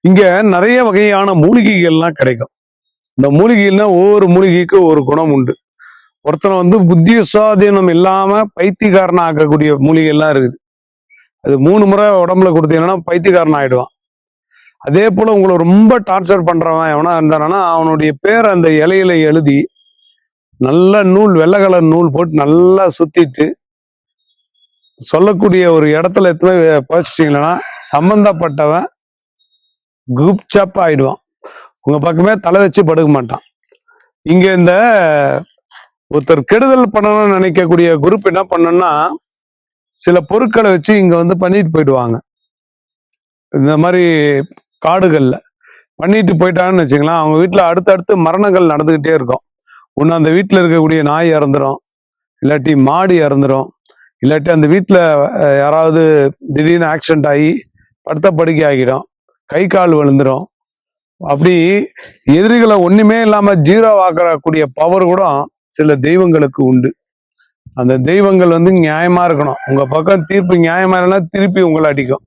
இங்க நிறைய வகையான மூலிகைகள்லாம் கிடைக்கும். இந்த மூலிகைகள்னா ஒவ்வொரு மூலிகைக்கு ஒரு குணம் உண்டு. ஒருத்தனை வந்து புத்தி சுவாதீனம் இல்லாம பைத்தியக்காரனா ஆக்கக்கூடிய மூலிகை எல்லாம் இருக்குது. அது 3 முறை உடம்புல கொடுத்தீங்கன்னா பைத்தியக்காரன் ஆயிடுவான். அதே போல உங்களை ரொம்ப டார்ச்சர் பண்றவன் எவனா இருந்தானா அவனுடைய பேரை அந்த இலையில எழுதி நல்ல நூல், வெள்ளை கலர் நூல் போட்டு நல்லா சுத்திட்டு சொல்லக்கூடிய ஒரு இடத்துல எத்தனை பழிச்சிட்டீங்கன்னா சம்பந்தப்பட்டவன் குப்சப் ஆயிடுவான். உங்க பக்கமே தலை வச்சு படுக்க மாட்டான். இங்க இந்த ஒருத்தர் கெடுதல் பண்ணணும்னு நினைக்கக்கூடிய குரூப் என்ன பண்ணணும்னா சில பொருட்களை வச்சு இங்க வந்து பண்ணிட்டு போயிடுவாங்க. இந்த மாதிரி காடுகள்ல பண்ணிட்டு போயிட்டாங்கன்னு வச்சுக்கலாம், அவங்க வீட்டுல அடுத்தடுத்து மரணங்கள் நடந்துகிட்டே இருக்கும். ஒண்ணு அந்த வீட்டுல இருக்கக்கூடிய நாய் இறந்துரும், இல்லாட்டி மாடு இறந்துரும், இல்லாட்டி அந்த வீட்டுல யாராவது திடீர்னு ஆக்சிடென்ட் ஆகி படுத்த படுக்கை ஆகிடும், கை கால் விழுந்துரும். அப்படி எதிரிகளை ஒண்ணுமே இல்லாம ஜீரோ ஆக்கக்கூடிய பவர் கூட சில தெய்வங்களுக்கு உண்டு. அந்த தெய்வங்கள் வந்து நியாயமா இருக்கணும். உங்க பக்கம் தீர்ப்பு நியாயமா இல்லைன்னா திருப்பி உங்களை அடிக்கும்.